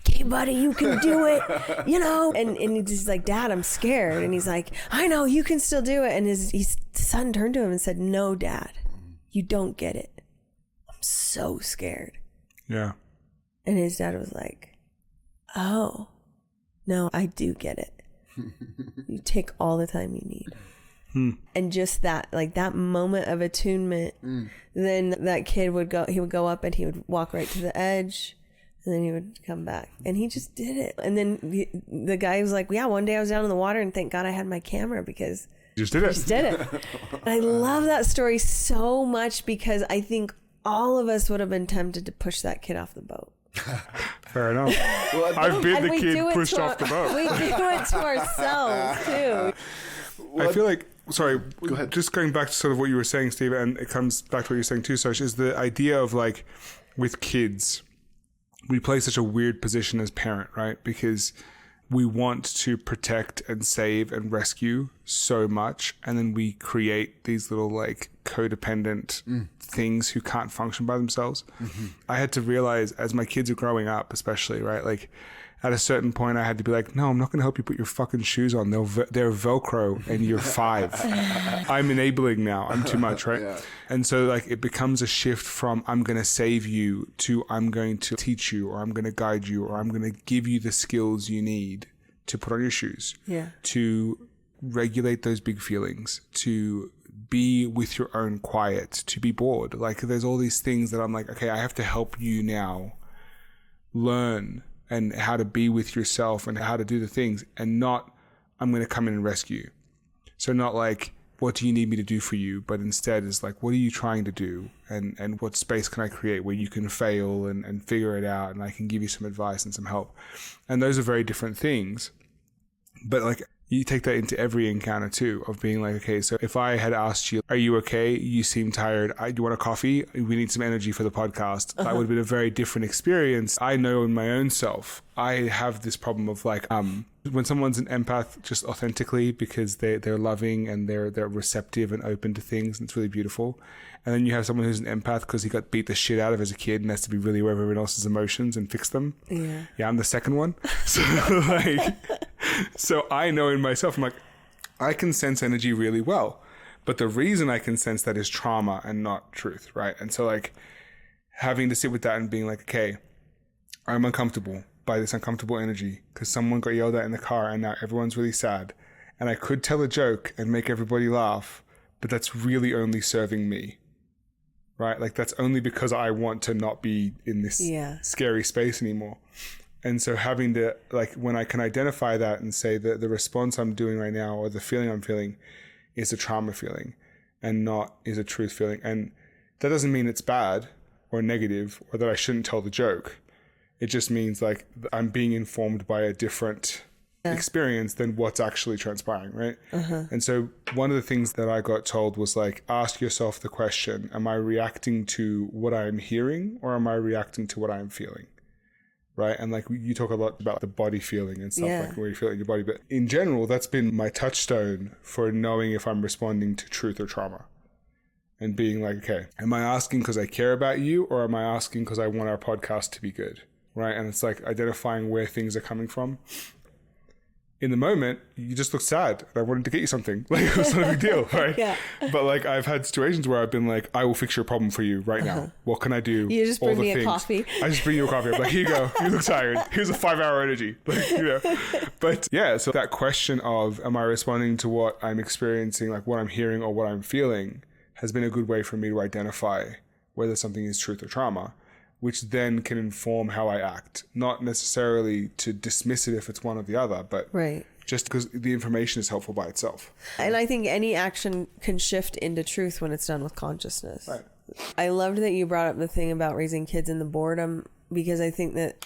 okay, buddy, you can do it, you know? And he's like, Dad, I'm scared. And he's like, I know, you can still do it. And his son turned to him and said, no, Dad, you don't get it. I'm so scared. Yeah. And his dad was like, oh, no, I do get it. You take all the time you need. And just that, like that moment of attunement, then that kid would go up and he would walk right to the edge. And then he would come back, and he just did it. And then the guy was like, yeah, one day I was down in the water and thank God I had my camera because Just did it. Just did it. And I love that story so much because I think all of us would have been tempted to push that kid off the boat. Fair enough. Well, I've been the kid pushed off the boat. We do it to ourselves too. I feel like, sorry, Go ahead. Just going back to sort of what you were saying, Steve, and it comes back to what you're saying too, Soch, is the idea of like with kids, we play such a weird position as parent, right? Because we want to protect and save and rescue so much. And then we create these little like codependent things who can't function by themselves. Mm-hmm. I had to realize as my kids are growing up, especially, right? Like at a certain point I had to be like, no, I'm not going to help you put your fucking shoes on. They're Velcro and you're 5. I'm enabling now. I'm too much, right? Yeah. And so like it becomes a shift from I'm going to save you to I'm going to teach you or I'm going to guide you or I'm going to give you the skills you need to put on your shoes, to regulate those big feelings, to be with your own quiet, to be bored. Like there's all these things that I'm like, okay, I have to help you now learn and how to be with yourself and how to do the things, and not I'm going to come in and rescue you. So not like, what do you need me to do for you? But instead is like, what are you trying to do? And what space can I create where you can fail and figure it out and I can give you some advice and some help. And those are very different things. But like you take that into every encounter too, of being like, okay, so if I had asked you, are you okay? You seem tired. Do you want a coffee? We need some energy for the podcast. That would have been a very different experience. I know in my own self, I have this problem of like, when someone's an empath just authentically because they're loving and they're receptive and open to things, and it's really beautiful. And then you have someone who's an empath because he got beat the shit out of as a kid and has to be really aware of everyone else's emotions and fix them. Yeah, I'm the second one. So like, so I know in myself, I'm like, I can sense energy really well. But the reason I can sense that is trauma and not truth, right? And so like having to sit with that and being like, okay, I'm uncomfortable by this uncomfortable energy because someone got yelled at in the car and now everyone's really sad. And I could tell a joke and make everybody laugh, but that's really only serving me, right? Like that's only because I want to not be in this scary space anymore. And so having to, like, when I can identify that and say that the response I'm doing right now or the feeling I'm feeling is a trauma feeling and not is a truth feeling. And that doesn't mean it's bad or negative or that I shouldn't tell the joke. It just means like I'm being informed by a different experience than what's actually transpiring, right? And so one of the things that I got told was like, ask yourself the question, am I reacting to what I'm hearing or am I reacting to what I'm feeling? Right? And like you talk a lot about the body feeling and stuff, like where you feel it in your body. But in general, that's been my touchstone for knowing if I'm responding to truth or trauma. And being like, okay, am I asking because I care about you or am I asking because I want our podcast to be good? Right? And it's like identifying where things are coming from. In the moment, you just look sad. I wanted to get you something. Like, it was not a big deal, right? But like, I've had situations where I've been like, I will fix your problem for you right now. What can I do? You just bring me a coffee. I just bring you a coffee. I'm like, here you go. You look tired. Here's a 5-hour energy. Like, you know. But yeah, so that question of, am I responding to what I'm experiencing, like what I'm hearing or what I'm feeling, has been a good way for me to identify whether something is truth or trauma, which then can inform how I act. Not necessarily to dismiss it if it's one or the other, but just because the information is helpful by itself. And I think any action can shift into truth when it's done with consciousness. Right. I loved that you brought up the thing about raising kids in the boredom, because I think that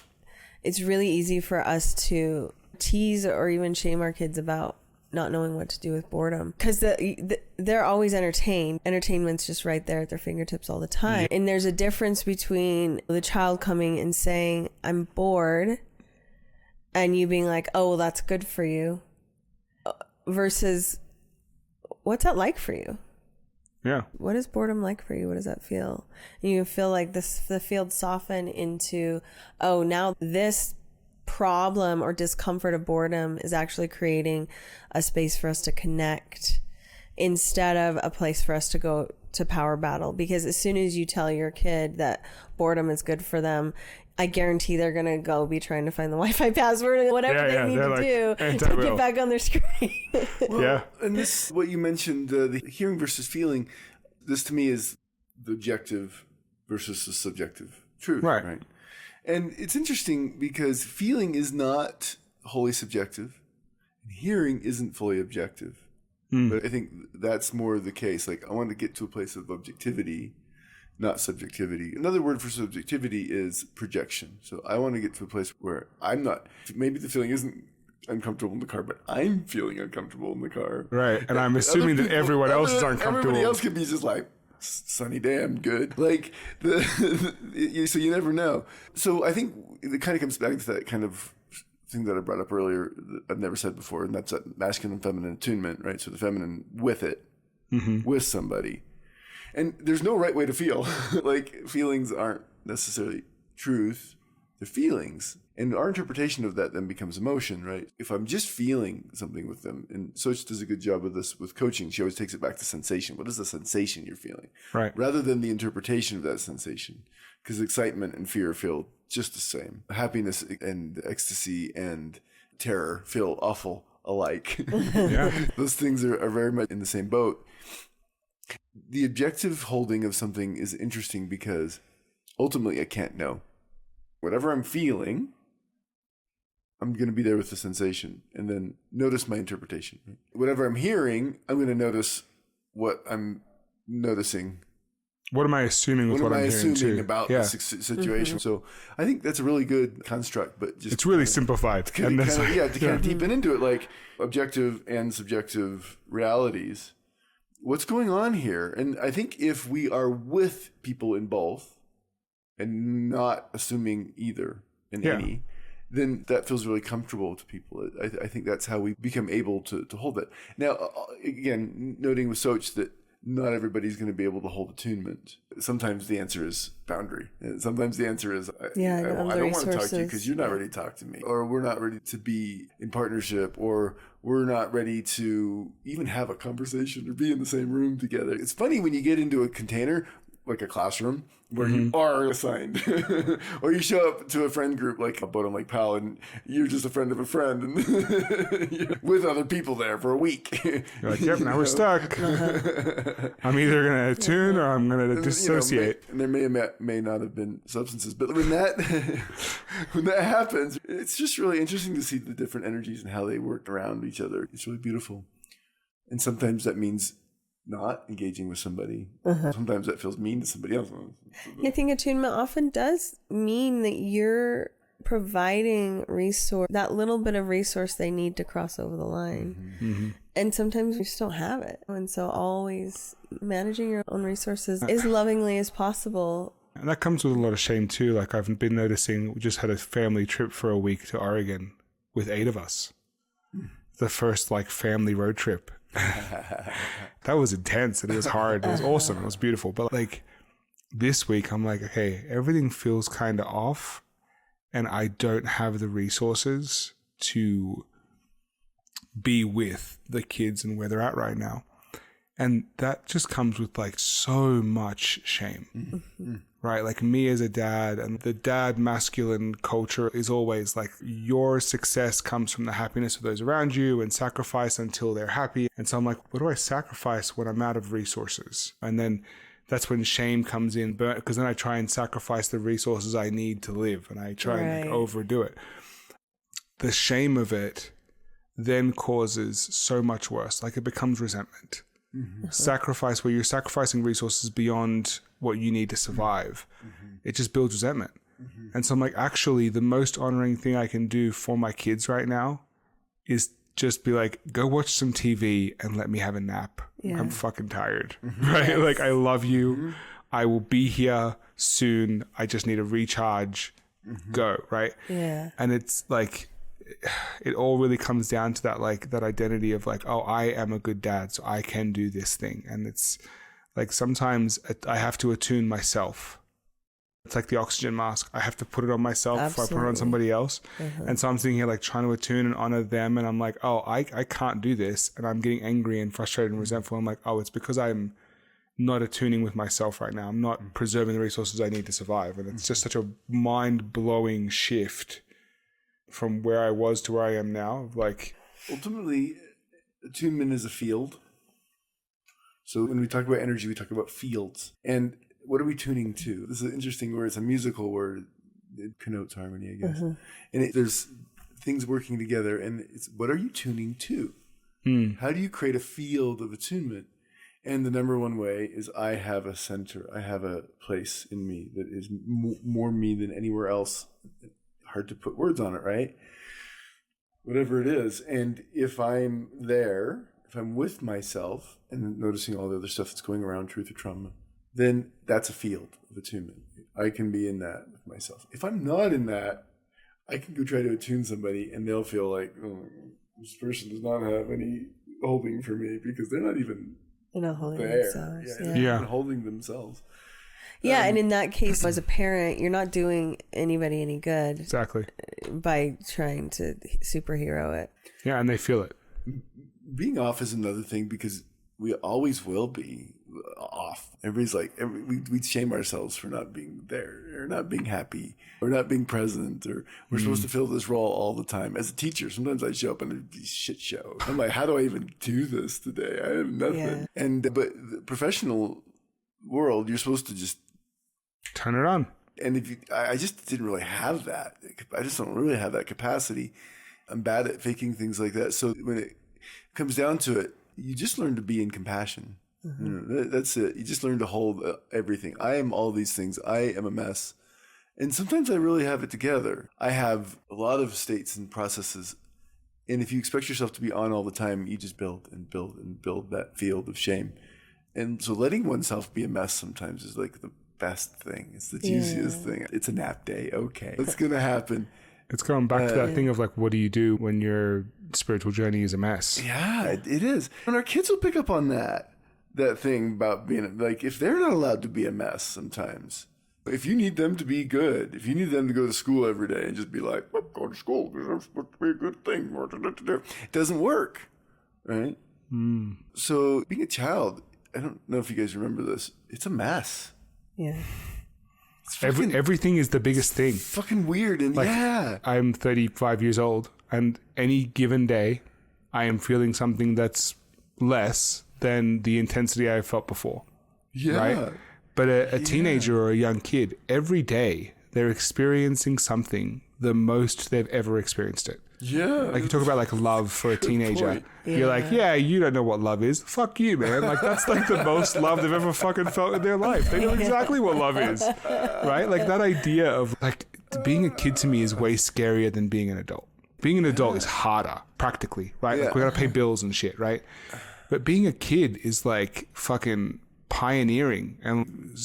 it's really easy for us to tease or even shame our kids about not knowing what to do with boredom, because they're always entertained. Entertainment's just right there at their fingertips all the time. And there's a difference between the child coming and saying, I'm bored, and you being like, oh, well, that's good for you, versus what's that like for you? Yeah. What is boredom like for you? What does that feel? And you feel like the field soften into, oh, now this problem or discomfort of boredom is actually creating a space for us to connect instead of a place for us to go to power battle. Because as soon as you tell your kid that boredom is good for them, I guarantee they're going to go be trying to find the Wi-Fi password and whatever they need to do to get back on their screen. And this, what you mentioned, the hearing versus feeling, this to me is the objective versus the subjective truth. Right. And it's interesting because feeling is not wholly subjective. And hearing isn't fully objective. But I think that's more the case. Like, I want to get to a place of objectivity, not subjectivity. Another word for subjectivity is projection. So I want to get to a place where I'm not, maybe the feeling isn't uncomfortable in the car, but I'm feeling uncomfortable in the car. Right. And I'm assuming that everyone else is uncomfortable. Everybody else could be just like, sunny day, I'm good. Like, so you never know. So I think it kind of comes back to that kind of thing that I brought up earlier that I've never said before, and that's that masculine and feminine attunement, right? So the feminine with it, with somebody. And there's no right way to feel. Like, feelings aren't necessarily truth, they're feelings. And our interpretation of that then becomes emotion, right? If I'm just feeling something with them, and Soch does a good job of this with coaching, she always takes it back to sensation. What is the sensation you're feeling? Right. Rather than the interpretation of that sensation. Because excitement and fear feel just the same. Happiness and ecstasy and terror feel awful alike. Yeah. Those things are very much in the same boat. The objective holding of something is interesting because ultimately I can't know. Whatever I'm feeling, I'm going to be there with the sensation and then notice my interpretation. Whatever I'm hearing, I'm going to notice what I'm noticing. What am I assuming with what I'm hearing too? About the situation? So I think that's a really good construct, but just it's really simplified. To kind of deepen into it, like objective and subjective realities. What's going on here? And I think if we are with people in both and not assuming either in any, then that feels really comfortable to people. I think that's how we become able to hold that. Now, again, noting with Soch that not everybody's going to be able to hold attunement. Sometimes the answer is boundary. Sometimes the answer is, I don't want to talk to you because you're not ready to talk to me. Or we're not ready to be in partnership. Or we're not ready to even have a conversation or be in the same room together. It's funny when you get into a container, like a classroom, where you are assigned. Or you show up to a friend group like a Bodum Lake Pal and you're just a friend of a friend and with other people there for a week. You're like, yep, now we're stuck. I'm either going to attune or I'm going to dissociate. And there may not have been substances, but when that happens, it's just really interesting to see the different energies and how they work around each other. It's really beautiful. And sometimes that means not engaging with somebody. Sometimes that feels mean to somebody else. I think attunement often does mean that you're providing that little bit of resource they need to cross over the line. And sometimes we just don't have it. And so always managing your own resources as lovingly as possible. And that comes with a lot of shame too. Like, I've been noticing, we just had a family trip for a week to Oregon with 8 of us. The first family road trip. That was intense and it was hard. It was awesome. It was beautiful. But this week I'm like, okay, everything feels kind of off and I don't have the resources to be with the kids and where they're at right now. And that just comes with so much shame, right? Like, me as a dad, and the dad masculine culture is always your success comes from the happiness of those around you and sacrifice until they're happy. And so I'm like, what do I sacrifice when I'm out of resources? And then that's when shame comes in, because then I try and sacrifice the resources I need to live and I try and overdo it. The shame of it then causes so much worse. It becomes resentment. Sacrifice, where you're sacrificing resources beyond what you need to survive. It just builds resentment. And so I'm like, actually, the most honoring thing I can do for my kids right now is just be like, go watch some TV and let me have a nap. I'm fucking tired. Right? I love you. I will be here soon. I just need a recharge. Go. Right? Yeah. And it's it all really comes down to that that identity of oh, I am a good dad, so I can do this thing. And it's sometimes I have to attune myself. It's like the oxygen mask. I have to put it on myself before I put it on somebody else. And so I'm sitting here trying to attune and honor them, and I'm like, oh, I can't do this, and I'm getting angry and frustrated and resentful. I'm like, oh, it's because I'm not attuning with myself right now. I'm not preserving the resources I need to survive. And it's just such a mind-blowing shift from where I was to where I am now. Ultimately, attunement is a field. So when we talk about energy, we talk about fields. And what are we tuning to? This is an interesting word. It's a musical word. It connotes harmony, I guess. And there's things working together. And it's, what are you tuning to? How do you create a field of attunement? And the number one way is I have a center. I have a place in me that is more me than anywhere else. Hard to put words on it, right? Whatever it is. And if I'm there, if I'm with myself and noticing all the other stuff that's going around, truth or trauma, then that's a field of attunement. I can be in that with myself. If I'm not in that, I can go try to attune somebody and they'll feel like, oh, this person does not have any holding for me because they're not even holding there. themselves. They're not even holding themselves. Yeah, and in that case, as a parent, you're not doing anybody any good. Exactly. By trying to superhero it. Yeah, and they feel it. Being off is another thing because we always will be off. Everybody's like, we shame ourselves for not being there or not being happy or not being present or we're supposed to fill this role all the time. As a teacher, sometimes I show up and it'd be a shit show. I'm like, how do I even do this today? I have nothing. Yeah. But the professional world, you're supposed to just turn it on. And I just didn't really have that. I just don't really have that capacity. I'm bad at faking things like that. So when it comes down to it, you just learn to be in compassion. That's it. You just learn to hold everything. I am all these things. I am a mess. And sometimes I really have it together. I have a lot of states and processes. And if you expect yourself to be on all the time, you just build and build and build that field of shame. And so letting oneself be a mess sometimes is like the best thing. It's the juiciest thing. It's a nap day. Okay. It's going to happen. It's going back to that thing of like, what do you do when your spiritual journey is a mess? Yeah, it is. And our kids will pick up on that thing about being like, if they're not allowed to be a mess sometimes, if you need them to be good, if you need them to go to school every day and just be like, well, go to school because that's supposed to be a good thing. It doesn't work. Right? So being a child, I don't know if you guys remember this. It's a mess. Yeah. Everything is the biggest thing. Fucking weird. And I'm 35 years old and any given day I am feeling something that's less than the intensity I felt before. Yeah. Right? But a teenager or a young kid, every day they're experiencing something the most they've ever experienced it. Yeah. Like you talk about like love for a teenager. You're like, yeah, you don't know what love is. Fuck you, man. Like that's like the most love they've ever fucking felt in their life. They know exactly what love is. Right? Like that idea of like being a kid to me is way scarier than being an adult. Being an adult is harder, practically, right? Like we gotta pay bills and shit, right? But being a kid is like fucking pioneering and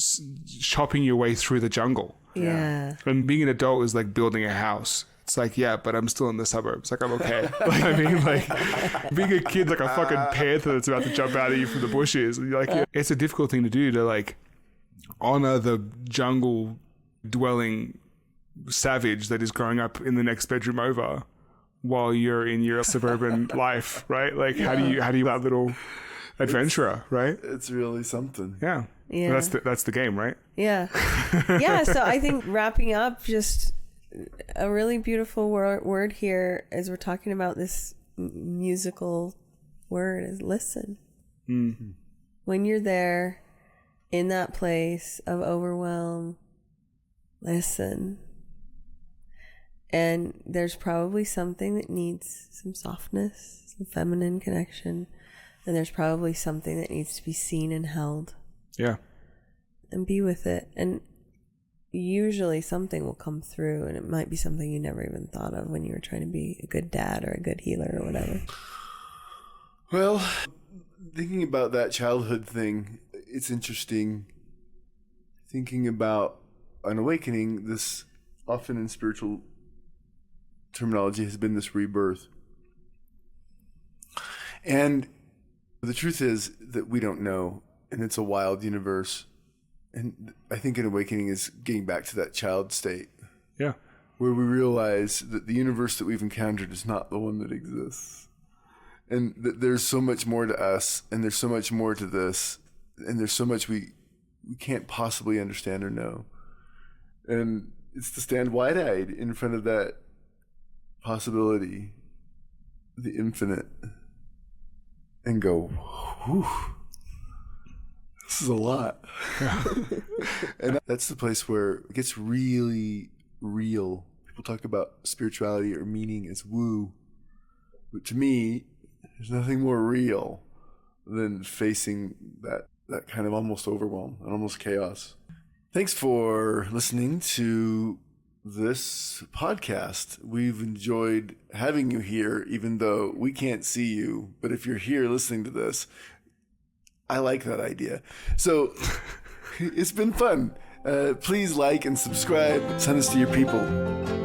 chopping your way through the jungle. Yeah. And being an adult is like building a house. It's like, yeah, but I'm still in the suburbs. Like, I'm okay. Like, I mean, like, being a kid, like a fucking panther that's about to jump out at you from the bushes. And you're like, it's a difficult thing to do to, like, honor the jungle dwelling savage that is growing up in the next bedroom over while you're in your suburban life, right? Like, how do you that little adventurer, right? It's really something. Yeah. Yeah. That's the game, right? Yeah. Yeah. So I think wrapping up, just a really beautiful word here as we're talking about this musical word is listen. Mm-hmm. When you're there in that place of overwhelm, listen. And there's probably something that needs some softness, some feminine connection. And there's probably something that needs to be seen and held. Yeah. And be with it. And usually something will come through, and it might be something you never even thought of when you were trying to be a good dad or a good healer or whatever. Well, thinking about that childhood thing, it's interesting thinking about an awakening. This often in spiritual terminology has been this rebirth. And the truth is that we don't know, and it's a wild universe. And I think an awakening is getting back to that child state. Yeah. Where we realize that the universe that we've encountered is not the one that exists. And that there's so much more to us, and there's so much more to this, and there's so much we can't possibly understand or know. And it's to stand wide-eyed in front of that possibility, the infinite, and go, whew. This is a lot. And that's the place where it gets really real. People talk about spirituality or meaning as woo. But to me, There's nothing more real than facing that kind of almost overwhelm and almost chaos. Thanks for listening to this podcast. We've enjoyed having you here, even though we can't see you. But if you're here listening to this, I like that idea. So it's been fun. Please like and subscribe. Send this to your people.